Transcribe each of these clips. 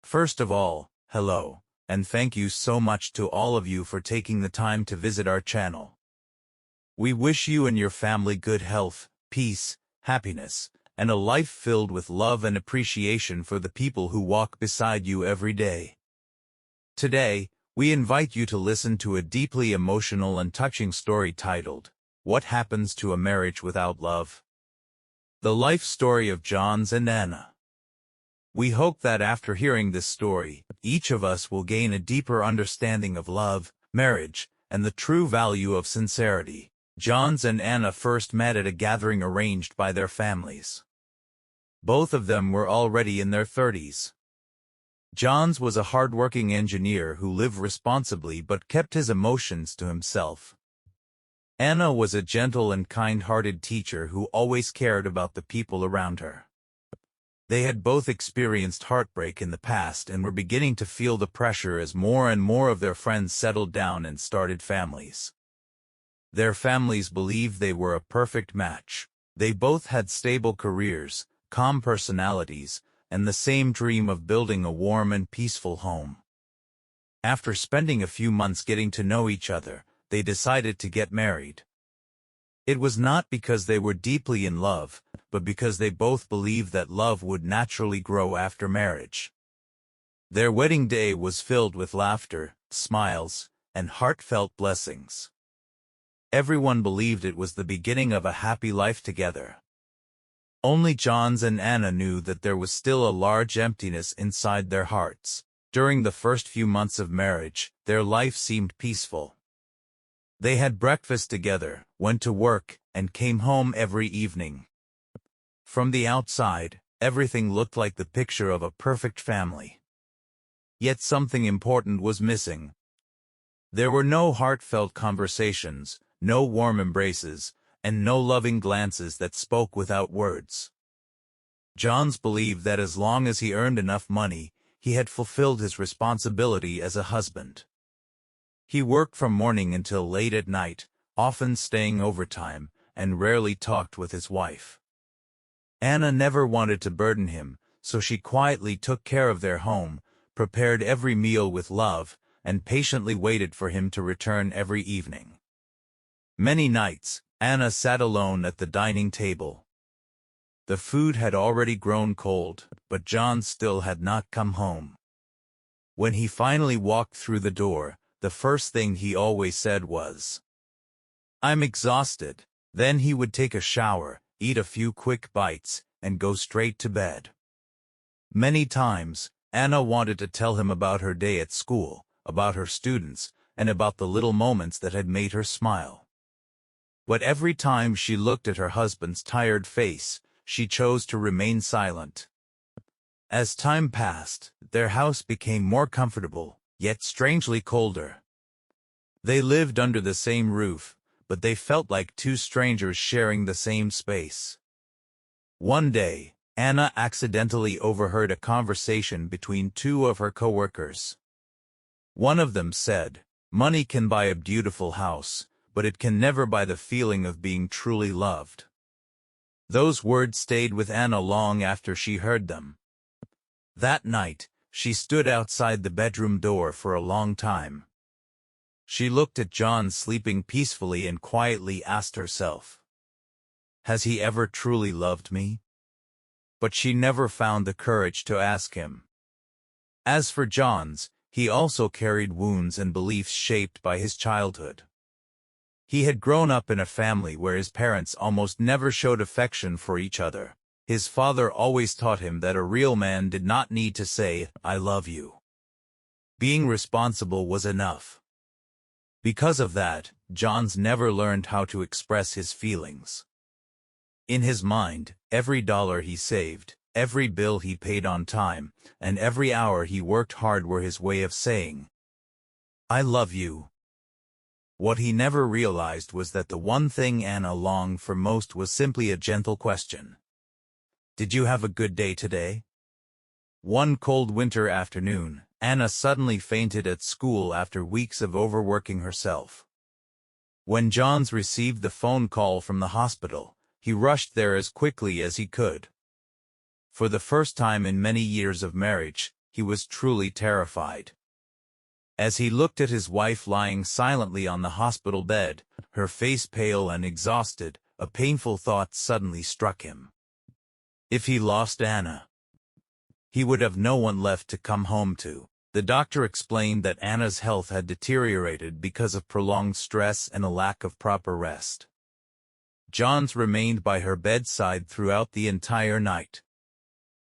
First of all, hello, and thank you so much to all of you for taking the time to visit our channel. We wish you and your family good health, peace, happiness, and a life filled with love and appreciation for the people who walk beside you every day. Today, we invite you to listen to a deeply emotional and touching story titled, What Happens to a Marriage Without Love? The life story of Johns and Anna. We hope that after hearing this story, each of us will gain a deeper understanding of love, marriage, and the true value of sincerity. Johns and Anna first met at a gathering arranged by their families. Both of them were already in their 30s. Johns was a hard-working engineer who lived responsibly but kept his emotions to himself. Anna was a gentle and kind-hearted teacher who always cared about the people around her. They had both experienced heartbreak in the past and were beginning to feel the pressure as more and more of their friends settled down and started families. Their families believed they were a perfect match. They both had stable careers, calm personalities, and the same dream of building a warm and peaceful home. After spending a few months getting to know each other, they decided to get married. It was not because they were deeply in love, but because they both believed that love would naturally grow after marriage. Their wedding day was filled with laughter, smiles, and heartfelt blessings. Everyone believed it was the beginning of a happy life together. Only Johns and Anna knew that there was still a large emptiness inside their hearts. During the first few months of marriage, their life seemed peaceful. They had breakfast together, went to work, and came home every evening. From the outside, everything looked like the picture of a perfect family. Yet something important was missing. There were no heartfelt conversations, no warm embraces, and no loving glances that spoke without words. Johns believed that as long as he earned enough money, he had fulfilled his responsibility as a husband. He worked from morning until late at night, often staying overtime, and rarely talked with his wife. Anna never wanted to burden him, so she quietly took care of their home, prepared every meal with love, and patiently waited for him to return every evening. Many nights, Anna sat alone at the dining table. The food had already grown cold, but John still had not come home. When he finally walked through the door, the first thing he always said was, "I'm exhausted." Then he would take a shower, eat a few quick bites, and go straight to bed. Many times, Anna wanted to tell him about her day at school, about her students, and about the little moments that had made her smile. But every time she looked at her husband's tired face, she chose to remain silent. As time passed, their house became more comfortable, yet strangely colder. They lived under the same roof, but they felt like two strangers sharing the same space. One day, Anna accidentally overheard a conversation between two of her coworkers. One of them said, "Money can buy a beautiful house, but it can never buy the feeling of being truly loved." Those words stayed with Anna long after she heard them. That night, she stood outside the bedroom door for a long time. She looked at John sleeping peacefully and quietly asked herself, "Has he ever truly loved me?" But she never found the courage to ask him. As for Johns, he also carried wounds and beliefs shaped by his childhood. He had grown up in a family where his parents almost never showed affection for each other. His father always taught him that a real man did not need to say, "I love you." Being responsible was enough. Because of that, Johns never learned how to express his feelings. In his mind, every dollar he saved, every bill he paid on time, and every hour he worked hard were his way of saying, "I love you." What he never realized was that the one thing Anna longed for most was simply a gentle question. "Did you have a good day today?" One cold winter afternoon, Anna suddenly fainted at school after weeks of overworking herself. When Johns received the phone call from the hospital, he rushed there as quickly as he could. For the first time in many years of marriage, he was truly terrified. As he looked at his wife lying silently on the hospital bed, her face pale and exhausted, a painful thought suddenly struck him. If he lost Anna, he would have no one left to come home to. The doctor explained that Anna's health had deteriorated because of prolonged stress and a lack of proper rest. Johns remained by her bedside throughout the entire night.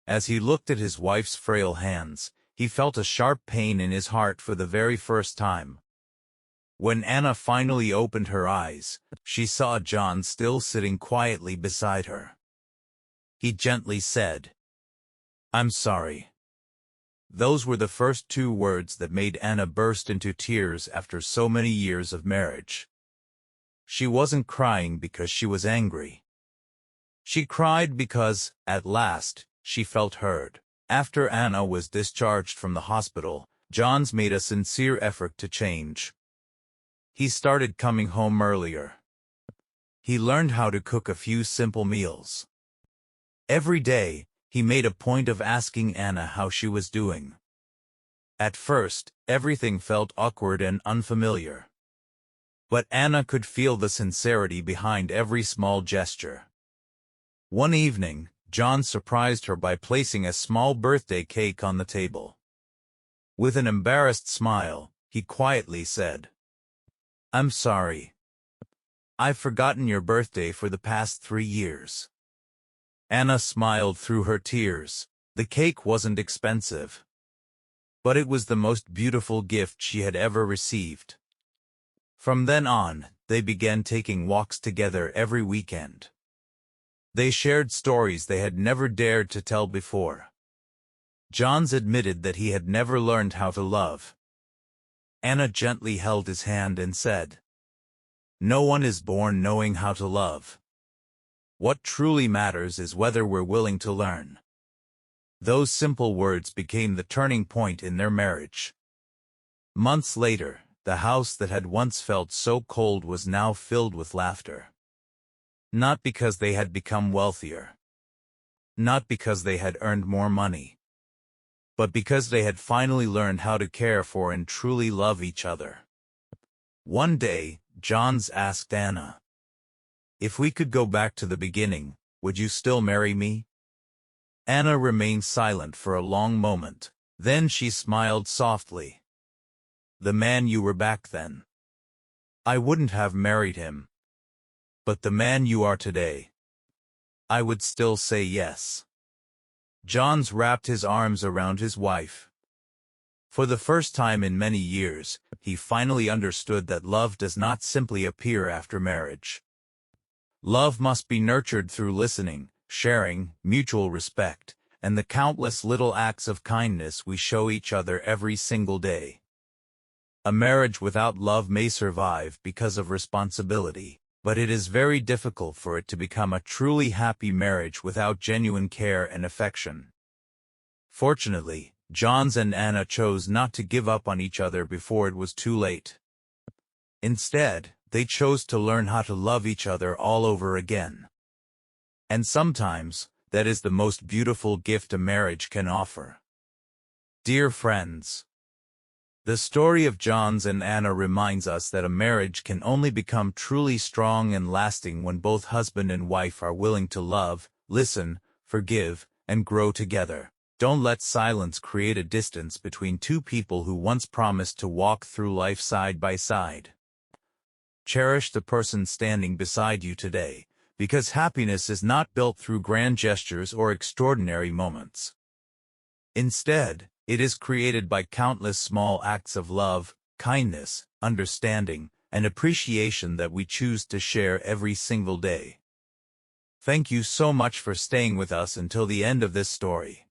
As he looked at his wife's frail hands, he felt a sharp pain in his heart for the very first time. When Anna finally opened her eyes, she saw John still sitting quietly beside her. He gently said, "I'm sorry." Those were the first 2 words that made Anna burst into tears after so many years of marriage. She wasn't crying because she was angry. She cried because, at last, she felt heard. After Anna was discharged from the hospital, Johns made a sincere effort to change. He started coming home earlier. He learned how to cook a few simple meals. Every day, he made a point of asking Anna how she was doing. At first, everything felt awkward and unfamiliar. But Anna could feel the sincerity behind every small gesture. One evening, John surprised her by placing a small birthday cake on the table. With an embarrassed smile, he quietly said, "I'm sorry. I've forgotten your birthday for the past 3 years." Anna smiled through her tears. The cake wasn't expensive, but it was the most beautiful gift she had ever received. From then on, they began taking walks together every weekend. They shared stories they had never dared to tell before. Johns admitted that he had never learned how to love. Anna gently held his hand and said, "No one is born knowing how to love. What truly matters is whether we're willing to learn." Those simple words became the turning point in their marriage. Months later, the house that had once felt so cold was now filled with laughter. Not because they had become wealthier. Not because they had earned more money. But because they had finally learned how to care for and truly love each other. One day, Johns asked Anna, "If we could go back to the beginning, would you still marry me?" Anna remained silent for a long moment. Then she smiled softly. "The man you were back then. I wouldn't have married him. But the man you are today, I would still say yes." Johns wrapped his arms around his wife. For the first time in many years, he finally understood that love does not simply appear after marriage. Love must be nurtured through listening, sharing, mutual respect, and the countless little acts of kindness we show each other every single day. A marriage without love may survive because of responsibility, but it is very difficult for it to become a truly happy marriage without genuine care and affection. Fortunately, Johns and Anna chose not to give up on each other before it was too late. Instead, they chose to learn how to love each other all over again. And sometimes, that is the most beautiful gift a marriage can offer. Dear friends, the story of Johns and Anna reminds us that a marriage can only become truly strong and lasting when both husband and wife are willing to love, listen, forgive, and grow together. Don't let silence create a distance between two people who once promised to walk through life side by side. Cherish the person standing beside you today, because happiness is not built through grand gestures or extraordinary moments. Instead, it is created by countless small acts of love, kindness, understanding, and appreciation that we choose to share every single day. Thank you so much for staying with us until the end of this story.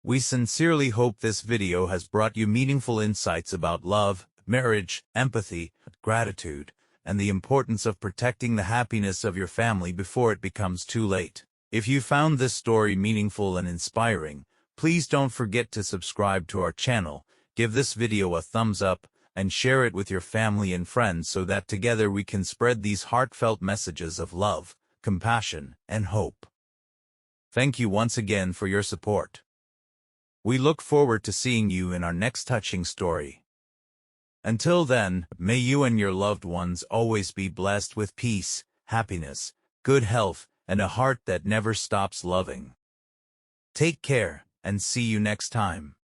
We sincerely hope this video has brought you meaningful insights about love, marriage, empathy, gratitude, and the importance of protecting the happiness of your family before it becomes too late. If you found this story meaningful and inspiring, please don't forget to subscribe to our channel, give this video a thumbs up, and share it with your family and friends so that together we can spread these heartfelt messages of love, compassion, and hope. Thank you once again for your support. We look forward to seeing you in our next touching story. Until then, may you and your loved ones always be blessed with peace, happiness, good health, and a heart that never stops loving. Take care, and see you next time.